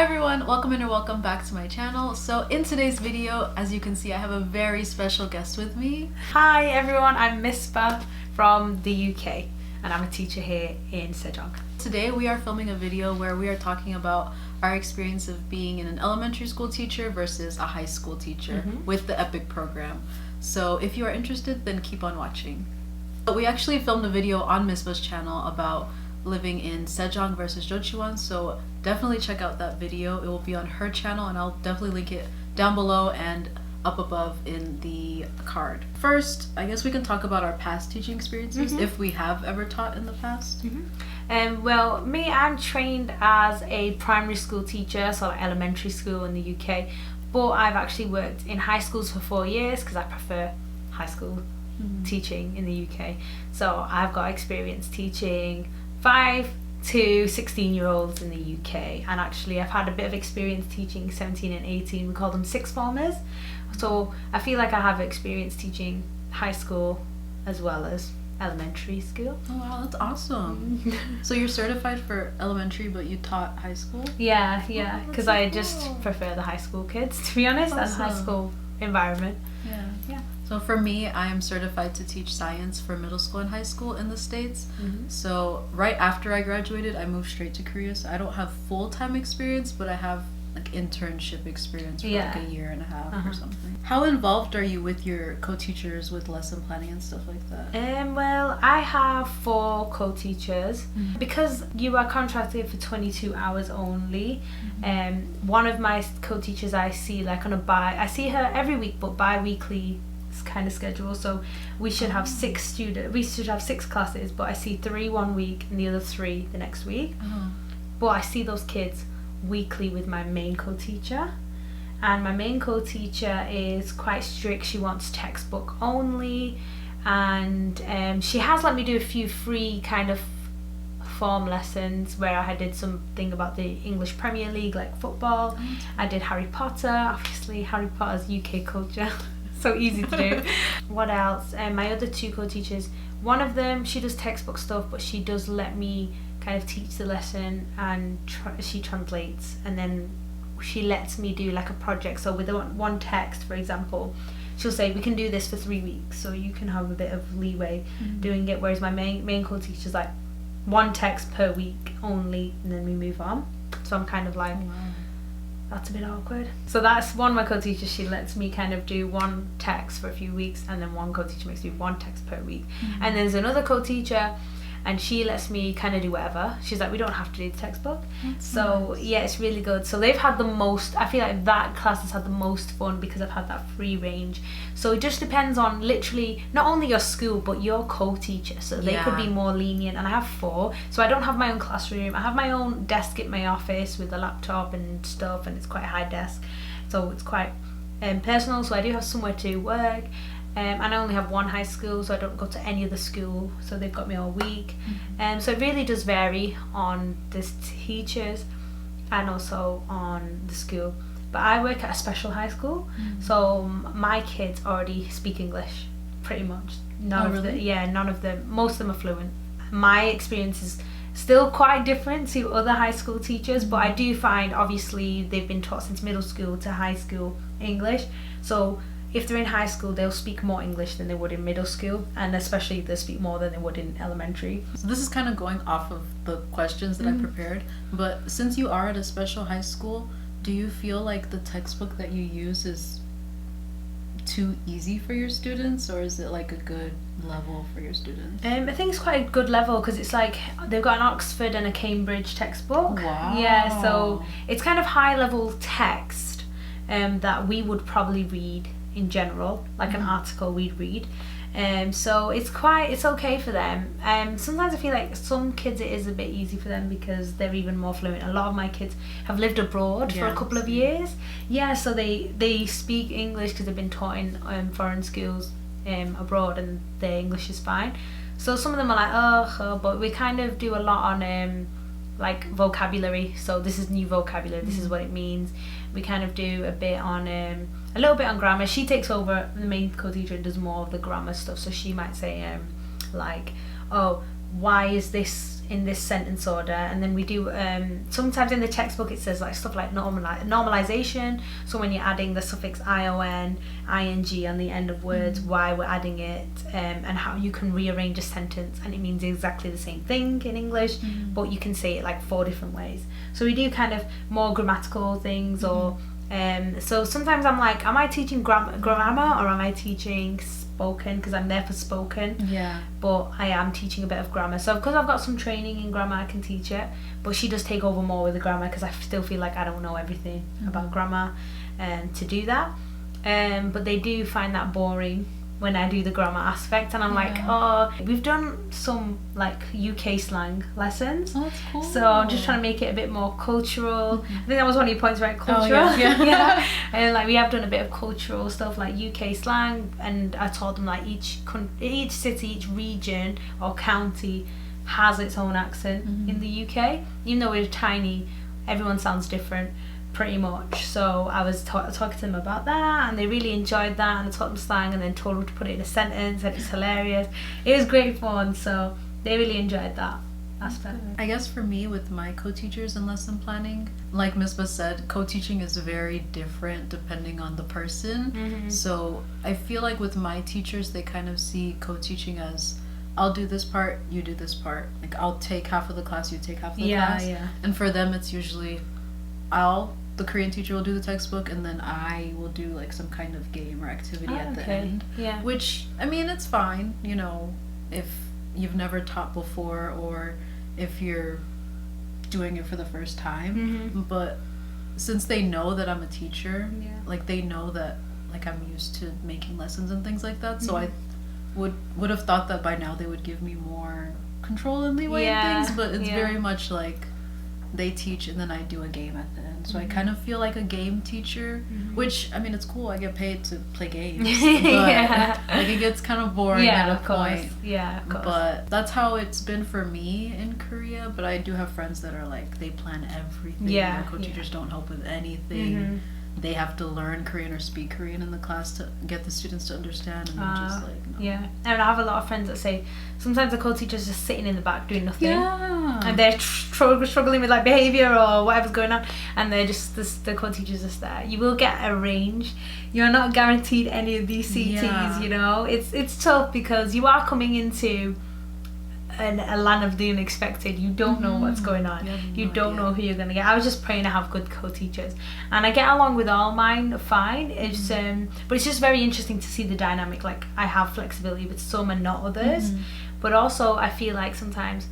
Hi everyone, welcome in or welcome back to my channel. So in today's video, as you can see, I have a very special guest with me. Hi everyone, I'm Misbah from the UK and I'm a teacher here in Sejong. Today we are filming a video where we are talking about our experience of being an elementary school teacher versus a high school teacher with the epik program. So if you are interested, then keep on watching. But we actually filmed a video on Misbah's channel about living in Sejong versus Jochiwon, so definitely check out that video. It will be on her channel and I'll definitely link it down below and up above in the card. First, I guess we can talk about our past teaching experiences, if we have ever taught in the past. Well, I'm trained as a primary school teacher, so like elementary school in the UK, but I've actually worked in high schools for 4 years because I prefer high school teaching in the UK. So I've got experience teaching 5 to 16-year-olds in the UK, and actually I've had a bit of experience teaching 17 and 18. We call them sixth formers. So I feel like I have experience teaching high school as well as elementary school. Oh wow, that's awesome. So you're certified for elementary but you taught high school? Yeah, because I cool. just prefer the high school kids, to be honest, and high school environment. Yeah. So for me, I am certified to teach science for middle school and high school in the States. So right after I graduated, I moved straight to Korea. So I don't have full-time experience, but I have like internship experience for like a year and a half or something. How involved are you with your co-teachers with lesson planning and stuff like that? Well, I have 4 co-teachers. Because you are contracted for 22 hours only. One of my co-teachers I see like on I see her every week, but bi-weekly kind of schedule, so we should have 6 classes, but I see 3 one week and the other 3 the next week. But I see those kids weekly with my main co-teacher, and my main co-teacher is quite strict. She wants textbook only, and she has let me do a few free kind of form lessons where I did something about the English Premier League, like football. I did Harry Potter, obviously Harry Potter's UK culture. So easy to do. What else? My other 2 co-teachers, one of them, she does textbook stuff, but she does let me kind of teach the lesson, and she translates, and then she lets me do like a project. So with one text, for example, she'll say we can do this for 3 weeks, so you can have a bit of leeway doing it, whereas my main co-teacher's like 1 text per week only, and then we move on. So I'm kind of like, that's a bit awkward. So that's one of my co-teachers. She lets me kind of do 1 text for a few weeks, and then one co-teacher makes me 1 text per week. And there's another co-teacher, and she lets me kind of do whatever. She's like, we don't have to do the textbook. So nice. Yeah, it's really good. So they've had the most, I feel like that class has had the most fun because I've had that free range. So it just depends on literally not only your school but your co-teacher. So they could be more lenient, and I have 4. So I don't have my own classroom. I have my own desk at my office with a laptop and stuff, and it's quite a high desk. So it's quite personal. So I do have somewhere to work. And I only have 1 high school, so I don't go to any other school, so they've got me all week. So it really does vary on the teachers and also on the school. But I work at a special high school, so my kids already speak English, pretty much. None of them, most of them are fluent. My experience is still quite different to other high school teachers, but I do find obviously they've been taught since middle school to high school English, so if they're in high school, they'll speak more English than they would in middle school, and especially they'll speak more than they would in elementary. So this is kind of going off of the questions that I prepared, but since you are at a special high school, do you feel like the textbook that you use is too easy for your students, or is it like a good level for your students? I think it's quite a good level because it's like they've got an Oxford and a Cambridge textbook. Wow. Yeah, so it's kind of high level text that we would probably read in general, like an article we'd read. So it's okay for them. Sometimes I feel like some kids it is a bit easy for them because they're even more fluent. A lot of my kids have lived abroad for a couple of years. Yeah, so they speak English because they've been taught in foreign schools abroad, and their English is fine. So some of them are like, but we kind of do a lot on like vocabulary. So this is new vocabulary, this is what it means. We kind of do a bit on a little bit on grammar. She takes over, the main co-teacher, and does more of the grammar stuff. So she might say like, oh, why is this in this sentence order, and then we do sometimes in the textbook it says like stuff like normalization, so when you're adding the suffix ion, ing on the end of words, why we're adding it, and how you can rearrange a sentence and it means exactly the same thing in English, but you can say it like 4 different ways. So we do kind of more grammatical things, or so sometimes I'm like, am I teaching grammar or am I teaching spoken, because I'm there for spoken, but I am teaching a bit of grammar. So because I've got some training in grammar, I can teach it, but she does take over more with the grammar because I still feel like I don't know everything about grammar to do that, but they do find that boring when I do the grammar aspect, and I'm like, oh, we've done some like UK slang lessons. Oh, that's cool. So I'm just trying to make it a bit more cultural. I think that was one of your points, right? Cultural. Oh, yeah. And like we have done a bit of cultural stuff like UK slang, and I taught them like each city, each region or county has its own accent in the UK. Even though we're tiny, everyone sounds different. Pretty much. So I was talking to them about that, and they really enjoyed that, and I taught them slang and then told them to put it in a sentence, and it's hilarious. It was great fun, so they really enjoyed that aspect. I guess for me, with my co-teachers and lesson planning, like Misbah said, co-teaching is very different depending on the person. So I feel like with my teachers, they kind of see co-teaching as, I'll do this part, you do this part. Like I'll take half of the class, you take half of the class. And for them, it's usually the Korean teacher will do the textbook, and then I will do like some kind of game or activity at the end. Which, I mean, it's fine, you know, if you've never taught before or if you're doing it for the first time. But since they know that I'm a teacher, like they know that like I'm used to making lessons and things like that. So I would have thought that by now they would give me more control and leeway and things, but it's very much like they teach and then I do a game at the end. So I kind of feel like a game teacher, which, I mean, it's cool. I get paid to play games. But like it gets kind of boring at a point. Of course. But that's how it's been for me in Korea. But I do have friends that are like, they plan everything. Their co-teachers don't help with anything. They have to learn Korean or speak Korean in the class to get the students to understand, and I'm just like, no. And I have a lot of friends that say sometimes the co-teacher's just sitting in the back doing nothing, and they're struggling with like behaviour or whatever's going on, and they're just the co-teacher's just there. You will get a range. You're not guaranteed any of these CTs, you know. It's tough because you are coming into a land of the unexpected. You don't know what's going on. You don't know who you're gonna get. I was just praying to have good co-teachers, and I get along with all mine fine. It's but it's just very interesting to see the dynamic. Like I have flexibility with some and not others, but also I feel like sometimes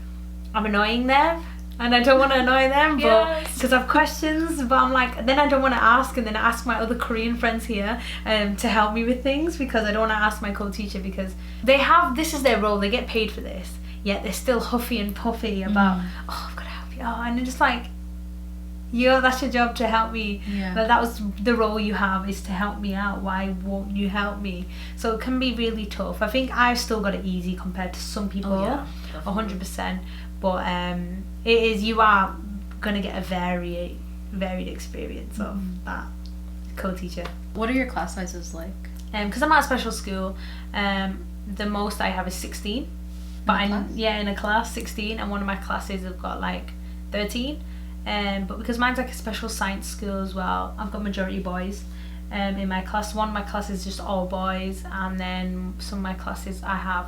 I'm annoying them, and I don't want to annoy them, but because I have questions, but I'm like, then I don't want to ask, and then I ask my other Korean friends here to help me with things, because I don't want to ask my co-teacher, because this is their role, they get paid for this, yet they're still huffy and puffy about, oh, I've got to help you, and they're just like, that's your job to help me. Like, that was the role you have, is to help me out. Why won't you help me? So it can be really tough. I think I've still got it easy compared to some people, 100%. But you are gonna get a varied experience of that co-teacher. What are your class sizes like? Because I'm at a special school, the most I have is 16. But in a class 16, and one of my classes have got like 13. But because mine's like a special science school as well, I've got majority boys in my class. One of my classes is just all boys, and then some of my classes I have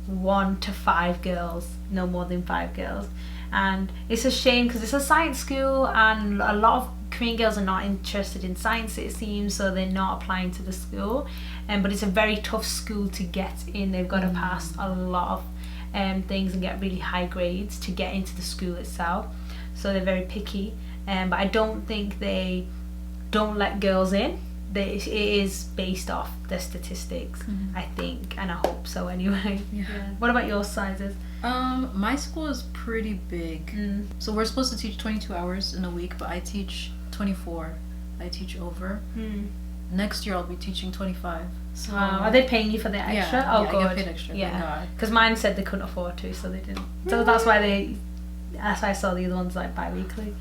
1 to 5 girls, no more than 5 girls. And it's a shame because it's a science school, and a lot of Korean girls are not interested in science, it seems, so they're not applying to the school. But it's a very tough school to get in. They've got to pass a lot of things and get really high grades to get into the school itself, so they're very picky. But I don't think they don't let girls in. It is based off the statistics, I think, and I hope so anyway. What about your sizes? My school is pretty big. So we're supposed to teach 22 hours in a week, but I teach 24. I teach over. Next year I'll be teaching 25. So are they paying you for the extra? Yeah, good. I get paid extra. Because mine said they couldn't afford to, so they didn't. So that's why I saw the other ones like bi-weekly.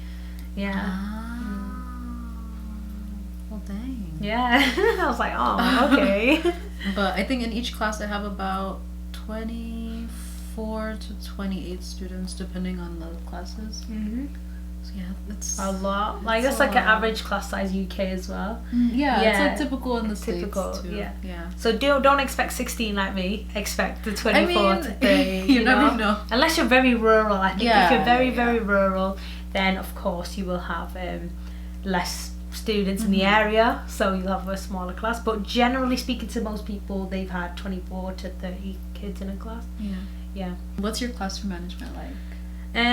Well, dang. I was like, oh, okay. But I think in each class I have about 24 24 to 28 students, depending on the classes. So yeah, it's a lot. Like it's that's a like an lot. average class size UK as well. Yeah, Yeah. it's like typical in the Typical, States too. yeah. So don't expect 16 like me. Expect the 24 to 30. You never know. Unless you're very rural. I think if you're very Yeah. very rural, then of course you will have less students in the area, so you'll have a smaller class. But generally speaking, to most people, they've had 24 to 30 kids in a class. Yeah. What's your classroom management like?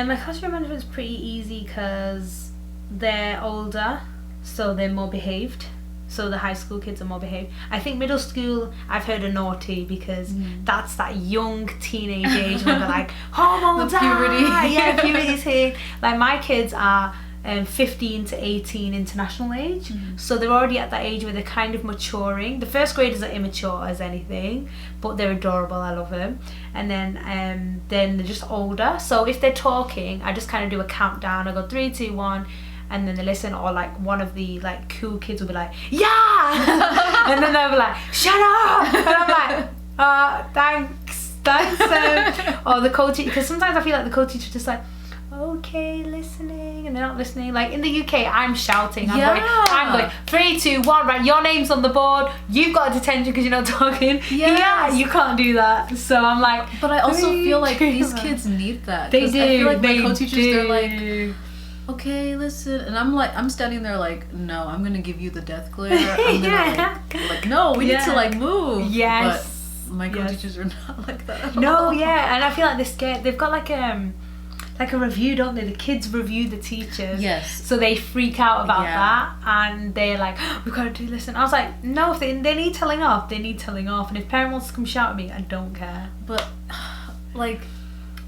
My classroom management is pretty easy because they're older, so they're more behaved. So the high school kids are more behaved. I think middle school, I've heard of naughty because that's that young teenage age when they're like, hormones, The puberty. yeah, puberty's here. Like my kids are 15 to 18 international age, so they're already at that age where they're kind of maturing. The first graders are immature as anything, but they're adorable. I love them. And then they're just older, so if they're talking, I just kind of do a countdown. I go 3, 2, 1, and then they listen. Or like one of the like cool kids will be like, yeah, and then they'll be like, shut up, and I'm like, thanks. Or the co-teacher, because sometimes I feel like the co-teacher just like, okay, listening, and they're not listening. Like in the UK, I'm shouting. I'm going 3, 2, 1. Right, your name's on the board. You've got detention because you're not talking. Yes. Yeah, you can't do that. So I'm like, But I also feel like 3, 2, these 1. kids need that. They 'Cause do. I feel like they my co-teachers, do. they're like, okay, listen, and I'm standing there like, no, I'm gonna give you the death glare. I'm gonna like, no, we need to like move. Yes. But my co-teachers are not like that at No, all. yeah, and I feel like they're scared. They've got like a review, don't they? The kids review the teachers. Yes. So they freak out about Yeah. that, and they're like, oh, we've got to do this. And I was like, no, if they need telling off, they need telling off. And if parent wants to come shout at me, I don't care. But like,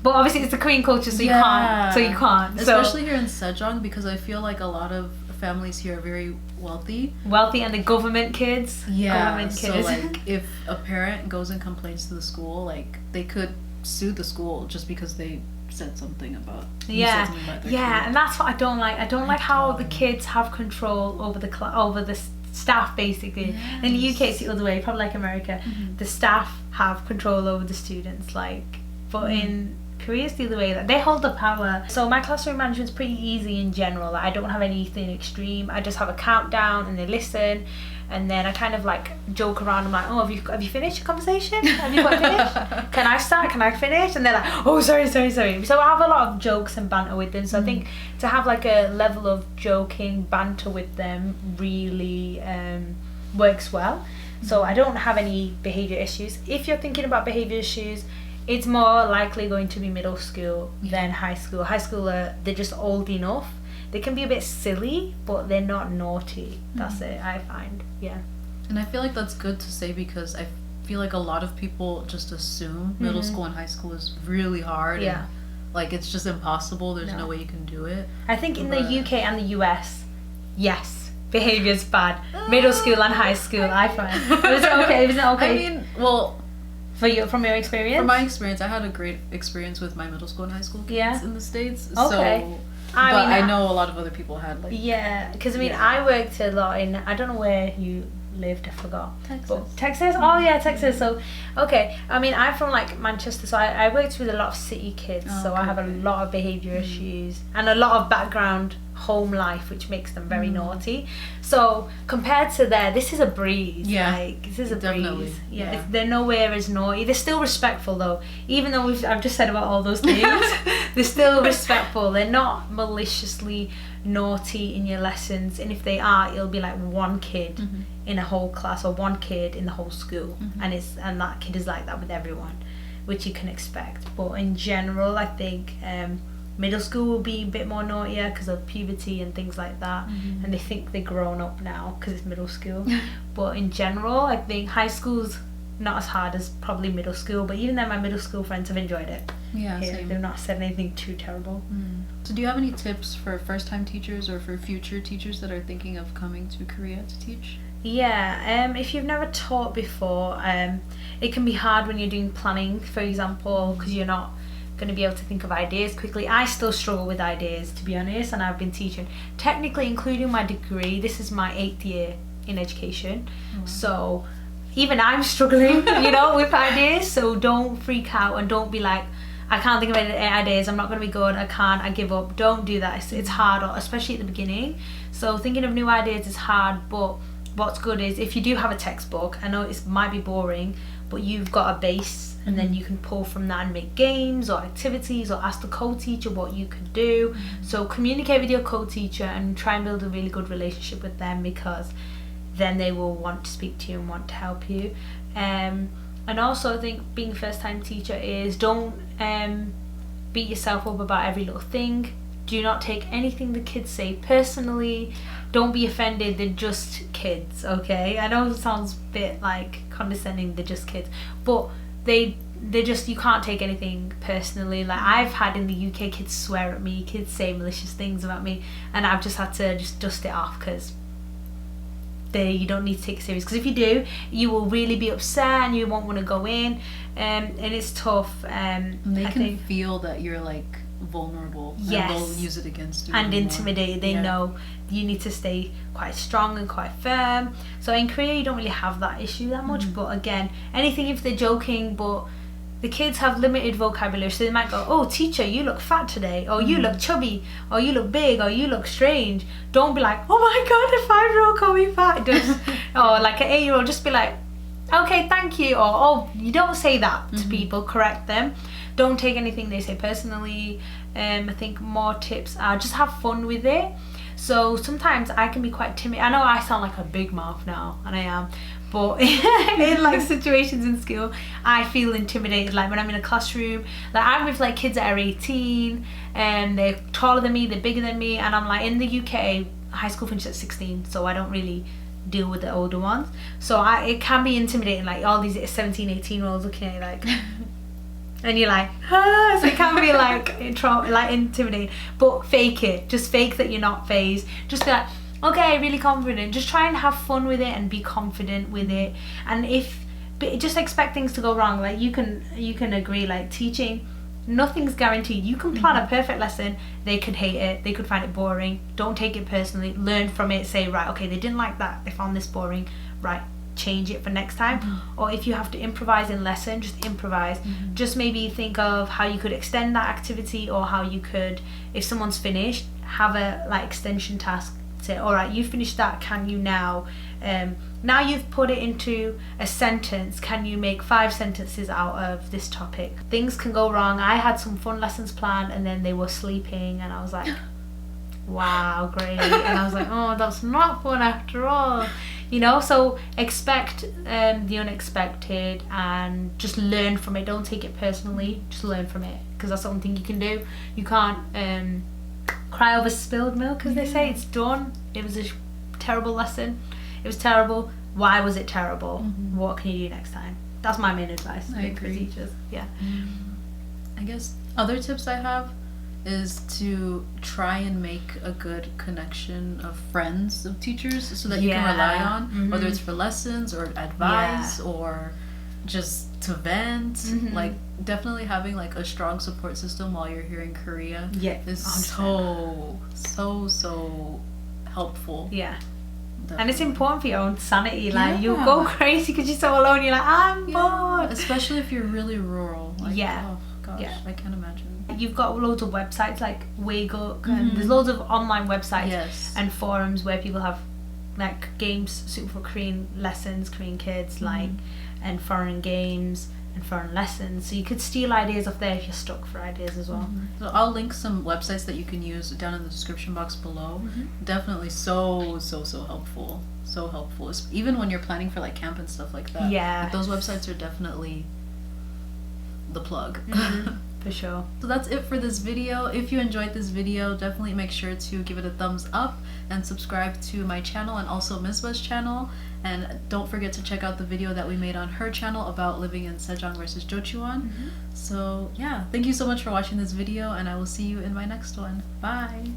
But obviously it's the Korean culture, so you can't. So you can't. Especially here in Sejong, because I feel like a lot of families here are very wealthy. Wealthy and the government kids. Yeah. Government So kids. like, if a parent goes and complains to the school, like they could sue the school just because they said something about you said something about their kid. And that's what I don't like. I don't like how the kids have control over the over the staff, basically. Yes. In the UK it's the other way, probably like America. The staff have control over the students, like, but in Korea it's the other way, that they hold the power. So my classroom management's pretty easy in general. Like, I don't have anything extreme. I just have a countdown and they listen, and then I kind of like joke around. I'm like, oh, have you finished your conversation? Have you got finished? Can I start? Can I finish? And they're like, oh, sorry. So I have a lot of jokes and banter with them. So I think to have like a level of joking banter with them really works well. So I don't have any behaviour issues. If you're thinking about behaviour issues, it's more likely going to be middle school than high school. High school, they're just old enough. They can be a bit silly, but they're not naughty. That's it, I find. Yeah. And I feel like that's good to say, because I feel like a lot of people just assume middle school and high school is really hard. Yeah. And, like, it's just impossible. There's no way you can do it. I think in the UK and the US, yes, behaviour's bad. Middle school and high school, I find. Was it okay? Was it okay? I mean, well, from your experience? from my experience, I had a great experience with my middle school and high school kids in the States. Okay. So, I but mean, I know a lot of other people had like. Yeah, because I mean, I worked a lot in, I don't know where you lived, I forgot. Texas. But Texas? Oh yeah, Texas. So, okay. I mean, I'm from like Manchester, so I worked with a lot of city kids, so I have a lot of behaviour issues and a lot of background home life, which makes them very naughty. So compared to there, this is a breeze. Yeah, like, this is a definitely. breeze. Yeah, they're nowhere as naughty. They're still respectful though, even though I've just said about all those things. They're still respectful. They're not maliciously naughty in your lessons, and if they are, it'll be like one kid in a whole class or one kid in the whole school, and that kid is like that with everyone, which you can expect. But in general, I think middle school will be a bit more naughtier because of puberty and things like that, and they think they're grown up now because it's middle school. But in general, I think high school's not as hard as probably middle school, but even then my middle school friends have enjoyed it. Yeah, same. They've not said anything too terrible. So do you have any tips for first-time teachers or for future teachers that are thinking of coming to Korea to teach? Yeah, if you've never taught before, it can be hard when you're doing planning, for example, because you're not going to be able to think of ideas quickly. I still struggle with ideas, to be honest, and I've been teaching, technically including my degree, this is my 8th year in education, so even I'm struggling, with ideas. So don't freak out and don't be like, I can't think of any ideas, I'm not going to be good, I give up. Don't do that. It's hard, especially at the beginning. So thinking of new ideas is hard, but what's good is if you do have a textbook, I know it might be boring, but you've got a base, and then you can pull from that and make games or activities or ask the co-teacher what you could do. So communicate with your co-teacher and try and build a really good relationship with them, because then they will want to speak to you and want to help you. And also I think being a first time teacher is don't beat yourself up about every little thing. Do not take anything the kids say personally. Don't be offended, they're just kids, okay? I know it sounds a bit like condescending, they're just kids, but they're just, you can't take anything personally. Like I've had in the UK kids swear at me, kids say malicious things about me, and I've just had to just dust it off, because you don't need to take it serious, because if you do, you will really be upset and you won't want to go in, and it's tough. They can feel that you're like vulnerable, yes, and they'll use it against you and anymore. intimidated. They know you need to stay quite strong and quite firm. So in Korea you don't really have that issue that much, but again, anything if they're joking, but the kids have limited vocabulary, so they might go, oh teacher, you look fat today, or you look chubby, or you look big, or you look strange. Don't be like, oh my god, a 5-year-old called me fat. Just, or like an 8-year-old, just be like, okay, thank you, or oh, you don't say that to people, correct them. Don't take anything they say personally. I think more tips are just have fun with it. So sometimes I can be quite timid. I know I sound like a big mouth now, and I am, but in like situations in school I feel intimidated. Like when I'm in a classroom, like I'm with like kids that are 18 and they're taller than me, they're bigger than me, and I'm like, in the UK high school finishes at 16, so I don't really deal with the older ones, so it can be intimidating, like all these 17-18-year-olds looking at you like and you're like, ah, so it can be like intimidating, but fake it. Just fake that you're not phased. Just be like, okay, really confident. Just try and have fun with it and be confident with it. And but just expect things to go wrong. Like you can agree, like teaching, nothing's guaranteed. You can plan a perfect lesson, they could hate it, they could find it boring. Don't take it personally, learn from it. Say, right, okay, they didn't like that, they found this boring, right, change it for next time. Or if you have to improvise in lesson, just improvise. Just maybe think of how you could extend that activity, or how you could, if someone's finished, have a like extension task. Say, all right, you finished that, can you now now you've put it into a sentence, can you make 5 sentences out of this topic? Things can go wrong. I had some fun lessons planned and then they were sleeping, and I was like, wow, great. And I was like, oh, that's not fun after all. You know, so expect the unexpected and just learn from it. Don't take it personally, just learn from it, because that's something you can do. You can't cry over spilled milk, as they say. It's done. It was a terrible lesson. It was terrible. Why was it terrible? What can you do next time? That's my main advice for teachers. Yeah. I guess other tips I have is to try and make a good connection of friends of teachers, so that you can rely on, whether it's for lessons or advice or just to vent. Like definitely having like a strong support system while you're here in Korea is 100%. so helpful. Definitely. And it's important for your own sanity. Like you'll go crazy because you're so alone. You're like, I'm bored. Especially if you're really rural. Like, oh gosh, I can't imagine. You've got loads of websites like Wayguk, and there's loads of online websites and forums where people have like games suitable for Korean lessons, Korean kids, like, and foreign games and foreign lessons. So you could steal ideas off there if you're stuck for ideas as well. So I'll link some websites that you can use down in the description box below. Definitely so helpful. So helpful. Even when you're planning for like camp and stuff like that. Like, those websites are definitely the plug. For sure. So that's it for this video. If you enjoyed this video, definitely make sure to give it a thumbs up and subscribe to my channel and also Misba's channel. And don't forget to check out the video that we made on her channel about living in Sejong versus Jochuan. So yeah, thank you so much for watching this video, and I will see you in my next one. Bye!